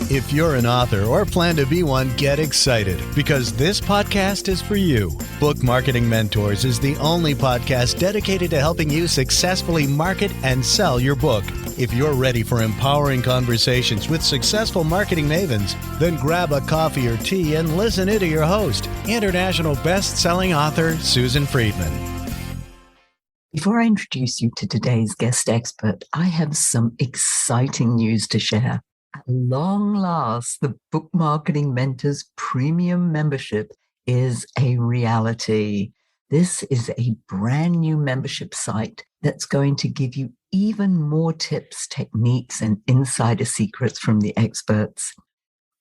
If you're an author or plan to be one, get excited because this podcast is for you. Book Marketing Mentors is the only podcast dedicated to helping you successfully market and sell your book. If you're ready for empowering conversations with successful marketing mavens, then grab a coffee or tea and listen in to your host, international best-selling author Susan Friedman. Before I introduce you to today's guest expert, I have some exciting news to share. At long last, the Book Marketing Mentors Premium membership is a reality. This is a brand new membership site that's going to give you even more tips, techniques, and insider secrets from the experts.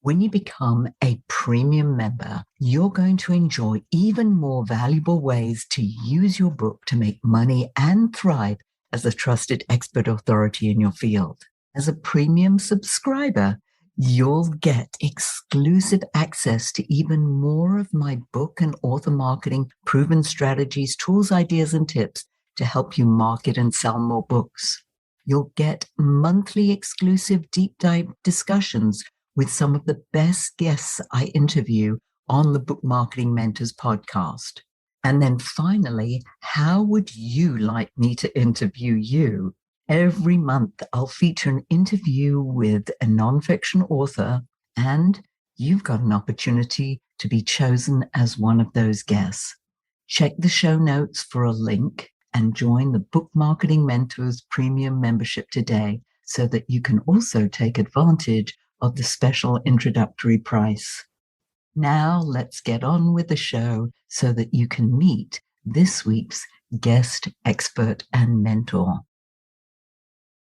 When you become a premium member, you're going to enjoy even more valuable ways to use your book to make money and thrive as a trusted expert authority in your field. As a premium subscriber, you'll get exclusive access to even more of my book and author marketing proven strategies, tools, ideas, and tips to help you market and sell more books. You'll get monthly exclusive deep dive discussions with some of the best guests I interview on the Book Marketing Mentors podcast. And then finally, how would you like me to interview you? Every month, I'll feature an interview with a nonfiction author, and you've got an opportunity to be chosen as one of those guests. Check the show notes for a link and join the Book Marketing Mentors Premium membership today so that you can also take advantage of the special introductory price. Now, let's get on with the show so that you can meet this week's guest expert and mentor.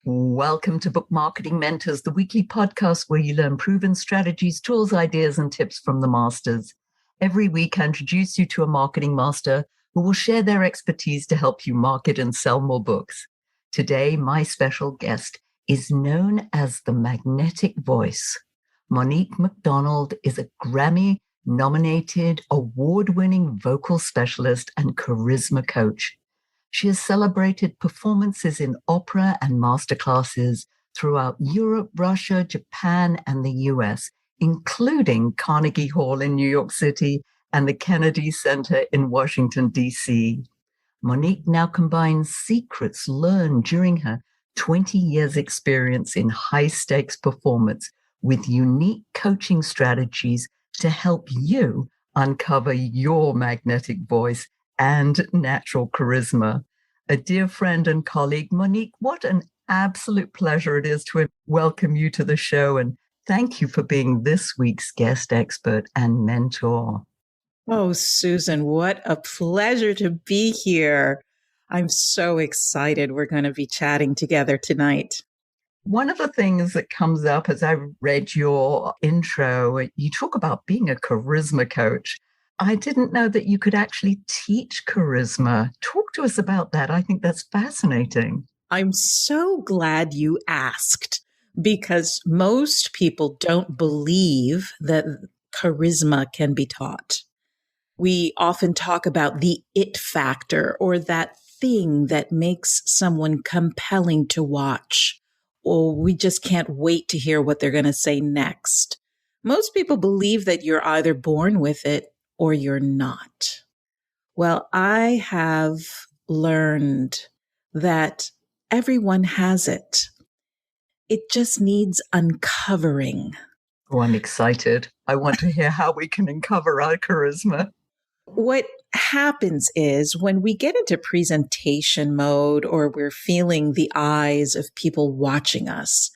Welcome to Book Marketing Mentors, the weekly podcast where you learn proven strategies, tools, ideas, and tips from the masters. Every week, I introduce you to a marketing master who will share their expertise to help you market and sell more books. Today, my special guest is known as the Magnetic Voice. Monique McDonald is a Grammy-nominated, award-winning vocal specialist and charisma coach. She has celebrated performances in opera and masterclasses throughout Europe, Russia, Japan, and the US, including Carnegie Hall in New York City and the Kennedy Center in Washington, D.C. Monique now combines secrets learned during her 20 years experience in high-stakes performance with unique coaching strategies to help you uncover your magnetic voice and natural charisma. A dear friend and colleague, Monique, what an absolute pleasure it is to welcome you to the show, and thank you for being this week's guest expert and mentor. Oh, Susan, what a pleasure to be here. I'm so excited we're going to be chatting together tonight. One of the things that comes up as I read your intro, you talk about being a charisma coach. I didn't know that you could actually teach charisma. Talk to us about that. I think that's fascinating. I'm so glad you asked because most people don't believe that charisma can be taught. We often talk about the it factor or that thing that makes someone compelling to watch, or we just can't wait to hear what they're going to say next. Most people believe that you're either born with it or you're not. Well, I have learned that everyone has it. It just needs uncovering. Oh, I'm excited. I want to hear how we can uncover our charisma. What happens is when we get into presentation mode or we're feeling the eyes of people watching us,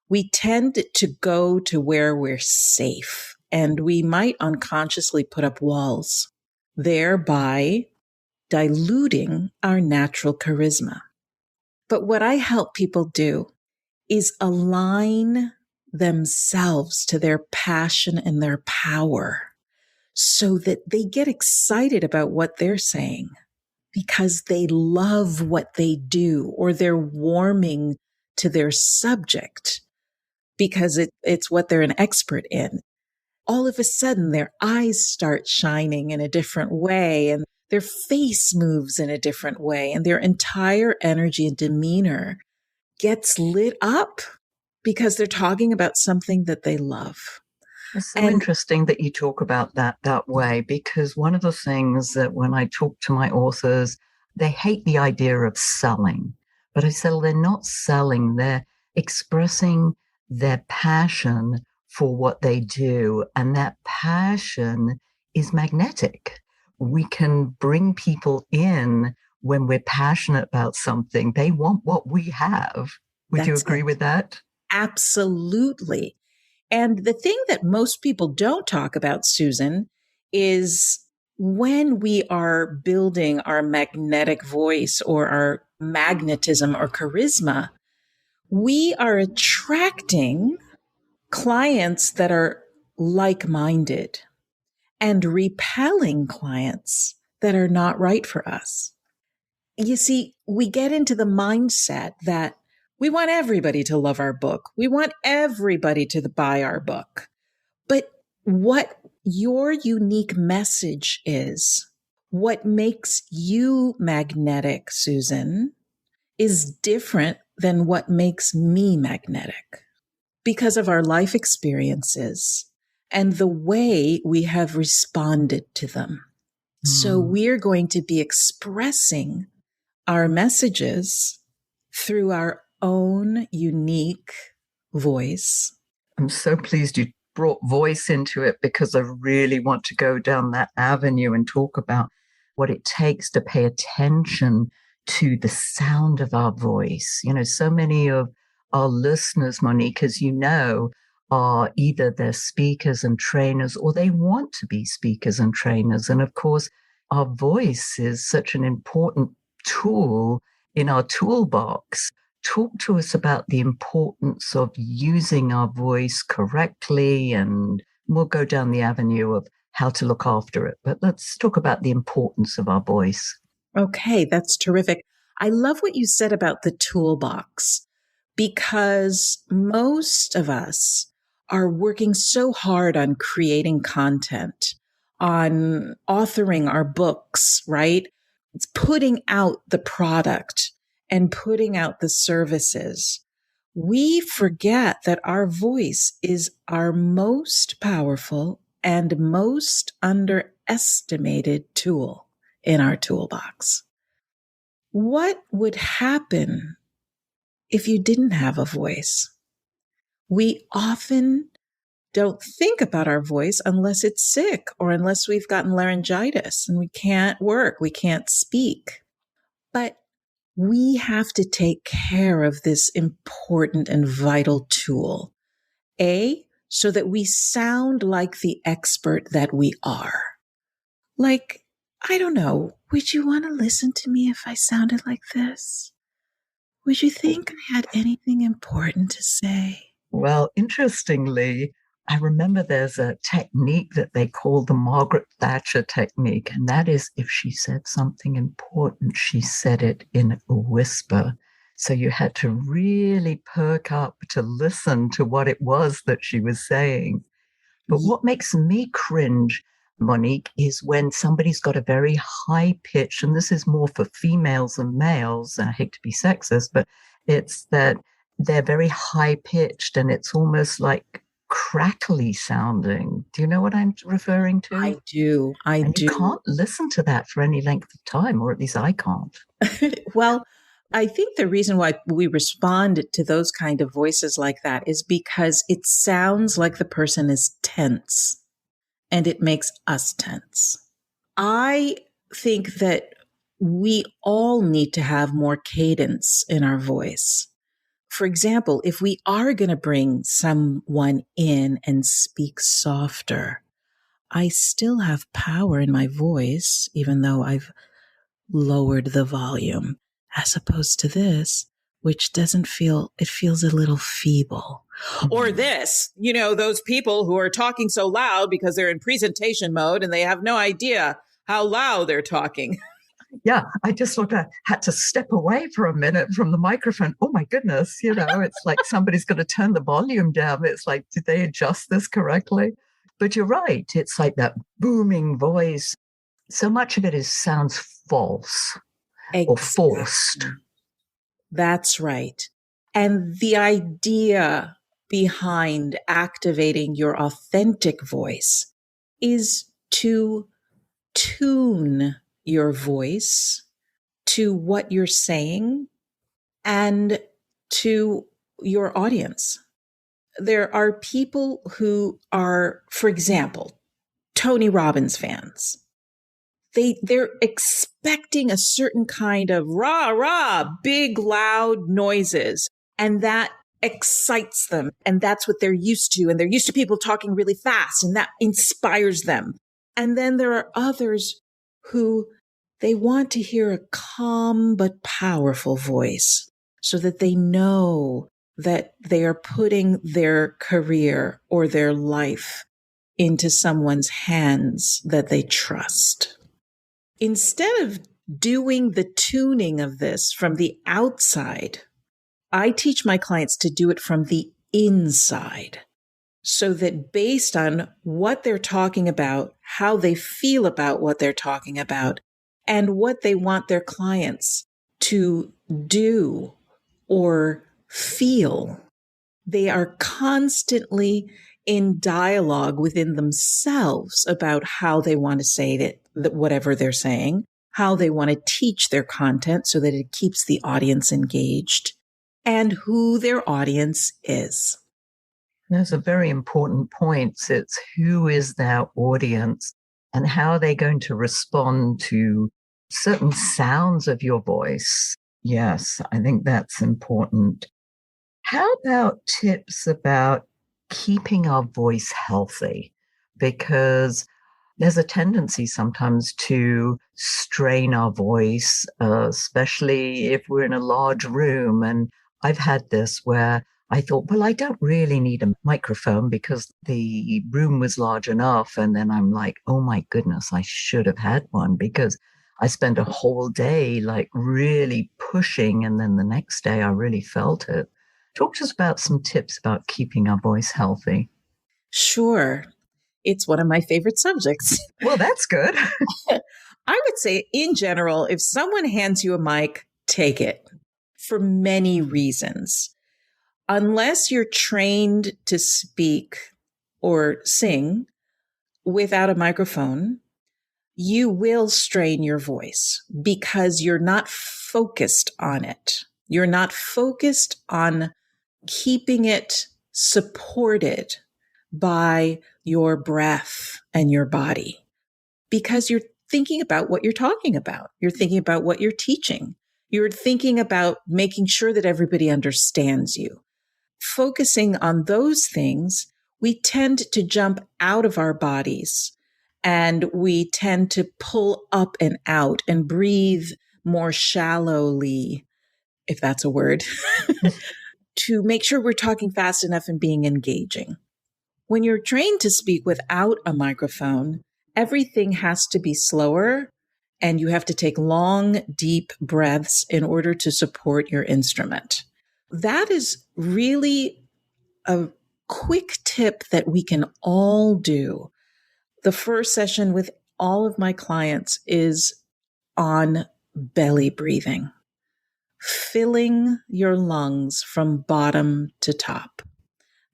we tend to go to where we're safe, and we might unconsciously put up walls, thereby diluting our natural charisma. But what I help people do is align themselves to their passion and their power so that they get excited about what they're saying because they love what they do, or they're warming to their subject because it's what they're an expert in. All of a sudden, their eyes start shining in a different way, and their face moves in a different way, and their entire energy and demeanor gets lit up because they're talking about something that they love. It's so interesting that you talk about that way, because one of the things that when I talk to my authors, they hate the idea of selling. But I say, well, they're not selling, they're expressing their passion for what they do. And that passion is magnetic. We can bring people in when we're passionate about something. They want what we have. Would you agree with that? Absolutely. And the thing that most people don't talk about, Susan, is when we are building our magnetic voice or our magnetism or charisma, we are attracting clients that are like-minded and repelling clients that are not right for us. You see, we get into the mindset that we want everybody to love our book. We want everybody to buy our book. But what your unique message is, what makes you magnetic, Susan, is different than what makes me magnetic because of our life experiences and the way we have responded to them. So we're going to be expressing our messages through our own unique voice. I'm so pleased you brought voice into it, because I really want to go down that avenue and talk about what it takes to pay attention to the sound of our voice. You know, so many of our listeners, Monique, as you know, are either they're speakers and trainers or they want to be speakers and trainers. And of course, our voice is such an important tool in our toolbox. Talk to us about the importance of using our voice correctly, and we'll go down the avenue of how to look after it. But let's talk about the importance of our voice. Okay, that's terrific. I love what you said about the toolbox, because most of us are working so hard on creating content, on authoring our books, right? It's putting out the product and putting out the services. We forget that our voice is our most powerful and most underestimated tool in our toolbox. What would happen if you didn't have a voice? We often don't think about our voice unless it's sick or unless we've gotten laryngitis and we can't work, we can't speak. But we have to take care of this important and vital tool. So that we sound like the expert that we are. Like, I don't know, would you want to listen to me if I sounded like this? Would you think I had anything important to say? Well, interestingly, I remember there's a technique that they call the Margaret Thatcher technique. And that is, if she said something important, she said it in a whisper. So you had to really perk up to listen to what it was that she was saying. But what makes me cringe, Monique, is when somebody's got a very high pitch, and this is more for females than males. I hate to be sexist, but it's that they're very high pitched and it's almost like crackly sounding. Do you know what I'm referring to? I do. You can't listen to that for any length of time, or at least I can't. Well, I think the reason why we respond to those kind of voices like that is because it sounds like the person is tense and it makes us tense. I think that we all need to have more cadence in our voice. For example, if we are going to bring someone in and speak softer, I still have power in my voice, even though I've lowered the volume, as opposed to this, which it feels a little feeble. Or this, those people who are talking so loud because they're in presentation mode and they have no idea how loud they're talking. Yeah, I just had to step away for a minute from the microphone. Oh my goodness, it's like somebody's going to turn the volume down. It's like, did they adjust this correctly? But you're right. It's like that booming voice. So much of it sounds false or forced. That's right. And the idea behind activating your authentic voice is to tune your voice to what you're saying and to your audience. There are people who are, for example, Tony Robbins fans. They're expecting a certain kind of rah, rah, big, loud noises. And that excites them. And that's what they're used to. And they're used to people talking really fast, and that inspires them. And then there are others who they want to hear a calm but powerful voice so that they know that they are putting their career or their life into someone's hands that they trust. Instead of doing the tuning of this from the outside, I teach my clients to do it from the inside, so that based on what they're talking about, how they feel about what they're talking about, and what they want their clients to do or feel, they are constantly in dialogue within themselves about how they want to say that whatever they're saying, how they want to teach their content so that it keeps the audience engaged, and who their audience is. Those are very important points. It's who is their audience and how are they going to respond to certain sounds of your voice. Yes, I think that's important. How about tips about keeping our voice healthy? Because there's a tendency sometimes to strain our voice, especially if we're in a large room. And I've had this where I thought, well, I don't really need a microphone because the room was large enough. And then I'm like, oh my goodness, I should have had one because I spent a whole day like really pushing. And then the next day I really felt it. Talk to us about some tips about keeping our voice healthy. Sure. It's one of my favorite subjects. Well, that's good. I would say in general, if someone hands you a mic, take it for many reasons. Unless you're trained to speak or sing without a microphone, you will strain your voice because you're not focused on it. You're not focused on keeping it supported by your breath and your body because you're thinking about what you're talking about. You're thinking about what you're teaching. You're thinking about making sure that everybody understands you. Focusing on those things, we tend to jump out of our bodies and we tend to pull up and out and breathe more shallowly, if that's a word, to make sure we're talking fast enough and being engaging. When you're trained to speak without a microphone, everything has to be slower and you have to take long, deep breaths in order to support your instrument. That is really a quick tip that we can all do. The first session with all of my clients is on belly breathing, filling your lungs from bottom to top.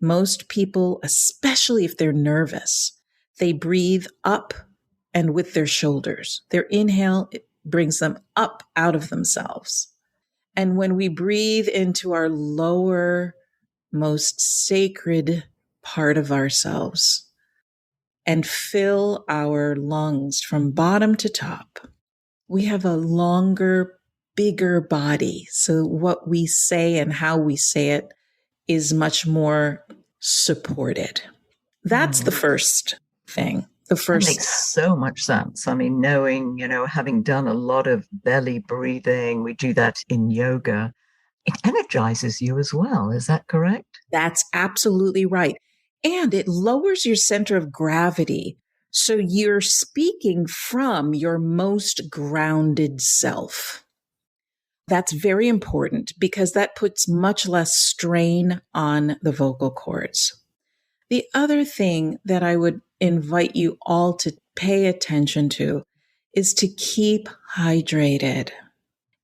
Most people, especially if they're nervous, they breathe up and with their shoulders. Their inhale it brings them up out of themselves. And when we breathe into our lower, most sacred part of ourselves and fill our lungs from bottom to top, we have a longer, bigger body. So what we say and how we say it is much more supported. That's the first thing. That makes so much sense. I mean, knowing, having done a lot of belly breathing, we do that in yoga, it energizes you as well. Is that correct? That's absolutely right. And it lowers your center of gravity. So you're speaking from your most grounded self. That's very important because that puts much less strain on the vocal cords. The other thing that I would invite you all to pay attention to is to keep hydrated.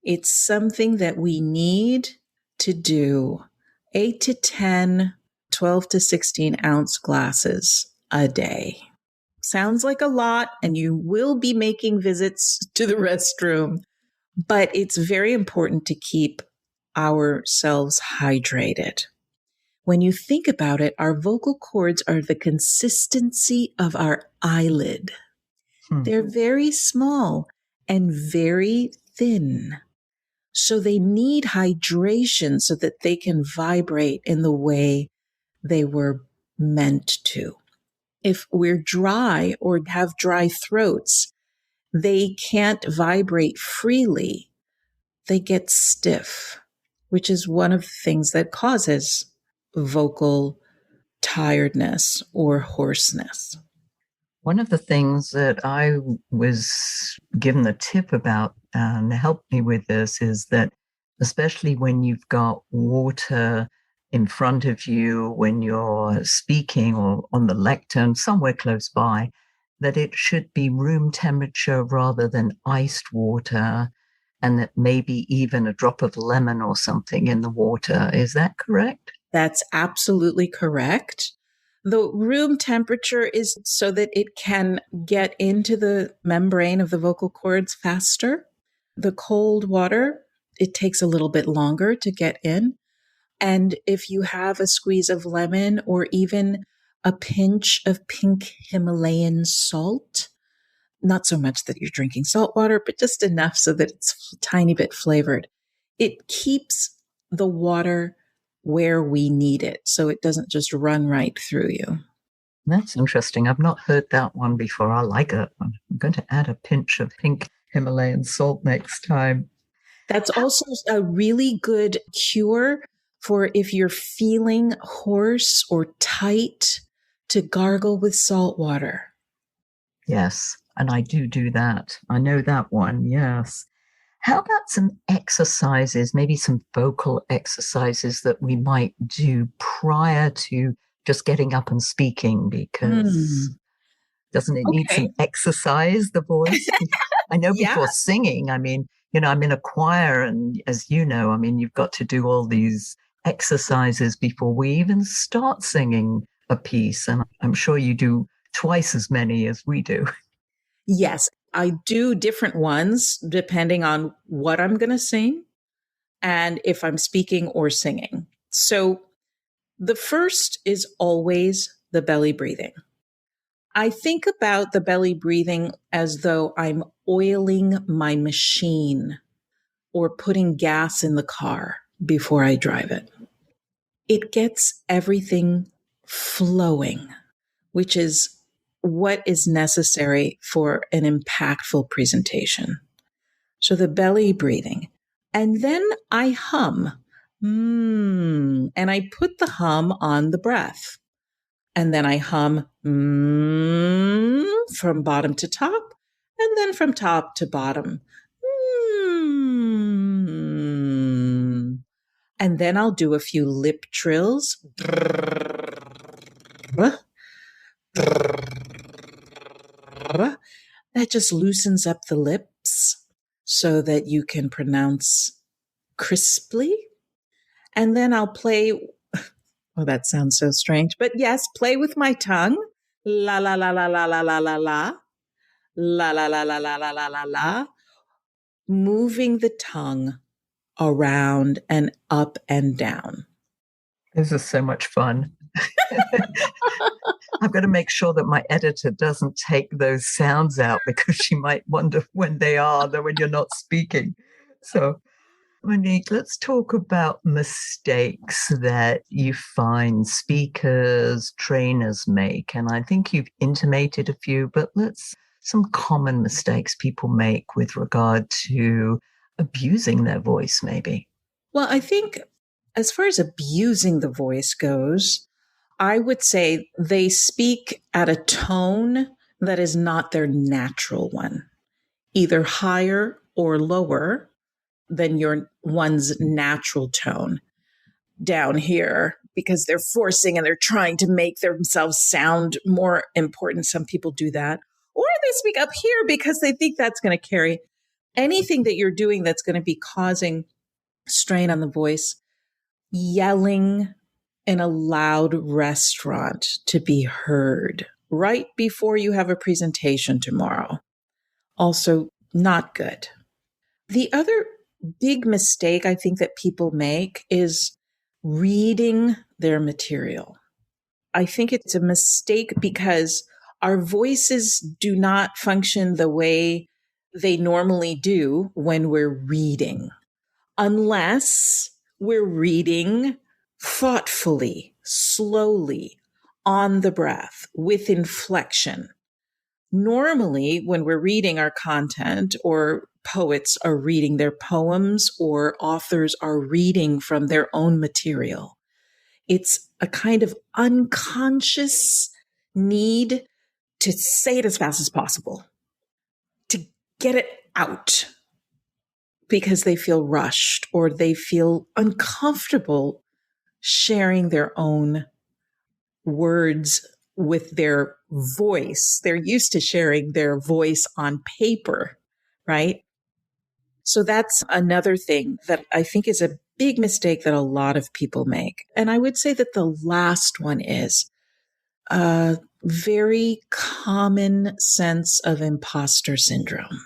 It's something that we need to do 8 to 10, 12 to 16 ounce glasses a day. Sounds like a lot, and you will be making visits to the restroom, but it's very important to keep ourselves hydrated. When you think about it, our vocal cords are the consistency of our eyelid. They're very small and very thin. So they need hydration so that they can vibrate in the way they were meant to. If we're dry or have dry throats, they can't vibrate freely. They get stiff, which is one of the things that causes vocal tiredness or hoarseness. One of the things that I was given the tip about and helped me with this is that, especially when you've got water in front of you when you're speaking or on the lectern, somewhere close by, that it should be room temperature rather than iced water, and that maybe even a drop of lemon or something in the water. Is that correct? That's absolutely correct. The room temperature is so that it can get into the membrane of the vocal cords faster. The cold water, it takes a little bit longer to get in. And if you have a squeeze of lemon or even a pinch of pink Himalayan salt, not so much that you're drinking salt water, but just enough so that it's a tiny bit flavored, it keeps the water where we need it, so it doesn't just run right through you. That's interesting. I've not heard that one before. I like it. I'm going to add a pinch of pink Himalayan salt next time. That's also a really good cure for if you're feeling hoarse or tight, to gargle with salt water. Yes, and I do that. I know that one, yes. How about some exercises, maybe some vocal exercises that we might do prior to just getting up and speaking? Because doesn't it need some exercise, the voice? I know before singing, I mean, I'm in a choir, and as you know, I mean, you've got to do all these exercises before we even start singing a piece. And I'm sure you do twice as many as we do. Yes, I do different ones depending on what I'm going to sing and if I'm speaking or singing. So the first is always the belly breathing. I think about the belly breathing as though I'm oiling my machine or putting gas in the car before I drive it. It gets everything flowing, which is what is necessary for an impactful presentation. So the belly breathing. And then I hum. And I put the hum on the breath. And then I hum from bottom to top, and then from top to bottom. And then I'll do a few lip trills. That just loosens up the lips so that you can pronounce crisply. And then I'll play. Oh, that sounds so strange. But yes, play with my tongue. La la la la la la la la la. La la la la la la la la la. Moving the tongue around and up and down. This is so much fun. I've got to make sure that my editor doesn't take those sounds out, because she might wonder when they are, when you're not speaking. So, Monique, let's talk about mistakes that you find speakers, trainers make. And I think you've intimated a few, but some common mistakes people make with regard to abusing their voice, maybe. Well, I think as far as abusing the voice goes, I would say they speak at a tone that is not their natural one, either higher or lower than one's natural tone down here, because they're forcing and they're trying to make themselves sound more important. Some people do that. Or they speak up here because they think that's going to carry anything that you're doing that's going to be causing strain on the voice. yelling in a loud restaurant to be heard right before you have a presentation tomorrow. Also, not good. The other big mistake I think that people make is reading their material. I think it's a mistake because our voices do not function the way they normally do when we're reading, unless we're reading thoughtfully, slowly, on the breath, with inflection. Normally, when we're reading our content, or poets are reading their poems, or authors are reading from their own material, it's a kind of unconscious need to say it as fast as possible, to get it out because they feel rushed or they feel uncomfortable sharing their own words with their voice. They're used to sharing their voice on paper, right? So that's another thing that I think is a big mistake that a lot of people make. And I would say that the last one is a very common sense of imposter syndrome.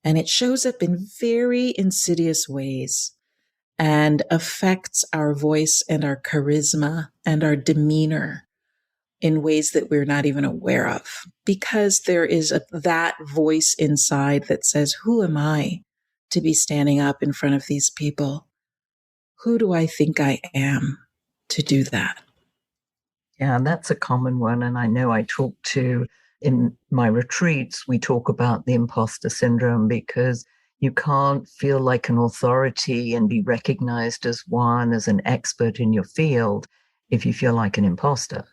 And it shows up in very insidious ways and affects our voice and our charisma and our demeanor in ways that we're not even aware of, because there is that voice inside that says, who am I to be standing up in front of these people? Who do I think I am to do that? Yeah, that's a common one. And I know I talk to, in my retreats, we talk about the imposter syndrome, because you can't feel like an authority and be recognized as one, as an expert in your field, if you feel like an imposter.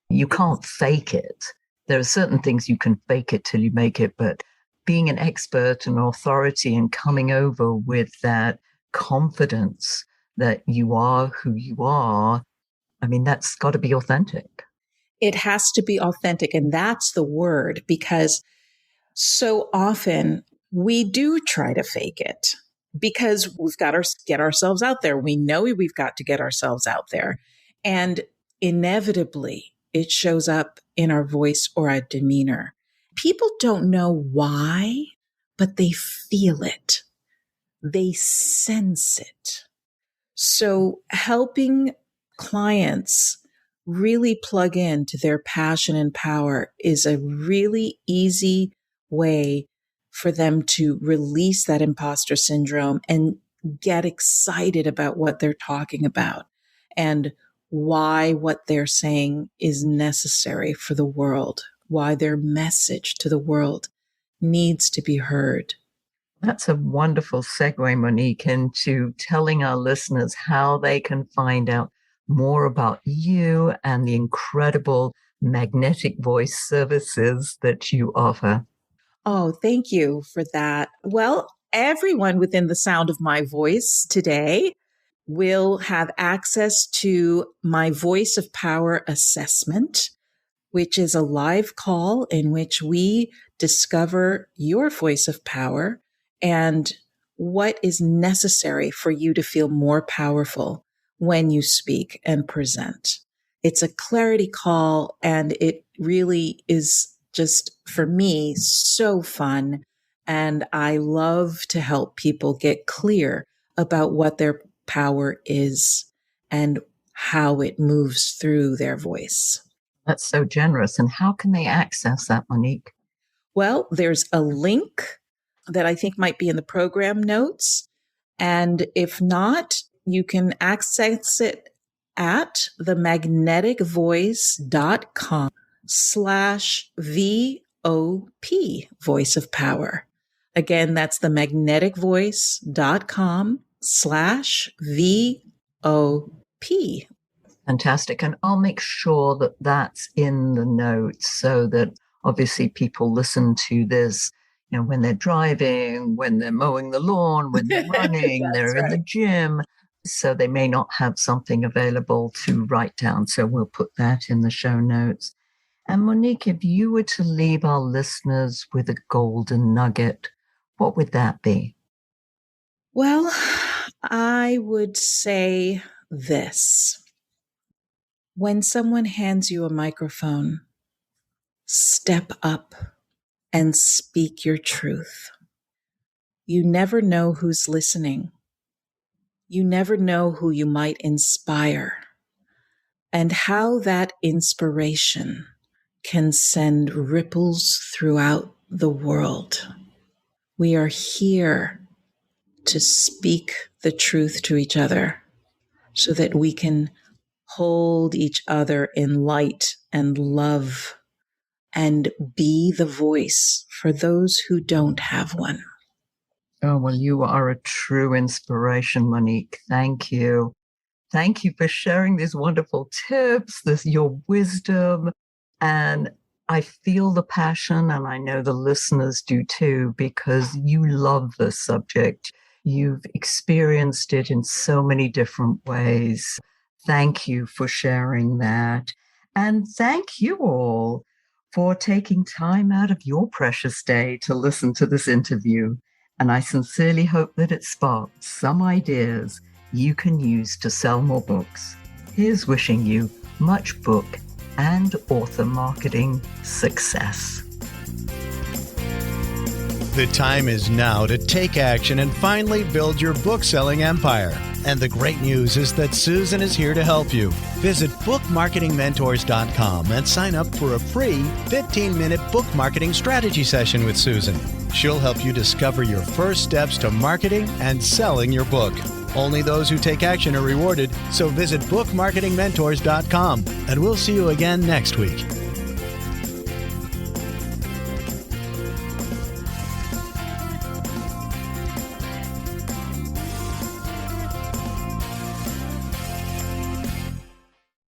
You can't fake it. There are certain things you can fake it till you make it, but being an expert and authority and coming over with that confidence that you are who you are, I mean, that's got to be authentic. It has to be authentic. And that's the word, because so often we do try to fake it because we've got to get ourselves out there. We know we've got to get ourselves out there. And inevitably, it shows up in our voice or our demeanor. People don't know why, but they feel it. They sense it. So helping clients really plug into their passion and power is a really easy way for them to release that imposter syndrome and get excited about what they're talking about and why what they're saying is necessary for the world, why their message to the world needs to be heard. That's a wonderful segue, Monique, into telling our listeners how they can find out more about you and the incredible magnetic voice services that you offer. Oh, thank you for that. Well, everyone within the sound of my voice today will have access to my Voice of Power assessment, which is a live call in which we discover your voice of power and what is necessary for you to feel more powerful when you speak and present. It's a clarity call, and it really is just, for me, so fun. And I love to help people get clear about what their power is and how it moves through their voice. That's so generous. And how can they access that, Monique? Well, there's a link that I think might be in the program notes. And if not, you can access it at themagneticvoice.com/VOP, Voice of Power. Again, that's themagneticvoice.com/VOP. Fantastic. And I'll make sure that that's in the notes so that obviously people listen to this, when they're driving, when they're mowing the lawn, when they're running, they're in the gym. So they may not have something available to write down. So we'll put that in the show notes. And Monique, if you were to leave our listeners with a golden nugget, what would that be? Well, I would say this. When someone hands you a microphone, step up and speak your truth. You never know who's listening. You never know who you might inspire, and how that inspiration can send ripples throughout the world. We are here to speak the truth to each other so that we can hold each other in light and love and be the voice for those who don't have one. Oh, well, you are a true inspiration, Monique. Thank you. Thank you for sharing these wonderful tips, your wisdom. And I feel the passion, and I know the listeners do too, because you love this subject. You've experienced it in so many different ways. Thank you for sharing that. And thank you all for taking time out of your precious day to listen to this interview. And I sincerely hope that it sparked some ideas you can use to sell more books. Here's wishing you much book and author marketing success. The time is now to take action and finally build your book-selling empire. And the great news is that Susan is here to help you. Visit bookmarketingmentors.com and sign up for a free 15-minute book marketing strategy session with Susan. She'll help you discover your first steps to marketing and selling your book. Only those who take action are rewarded, so visit bookmarketingmentors.com, and we'll see you again next week.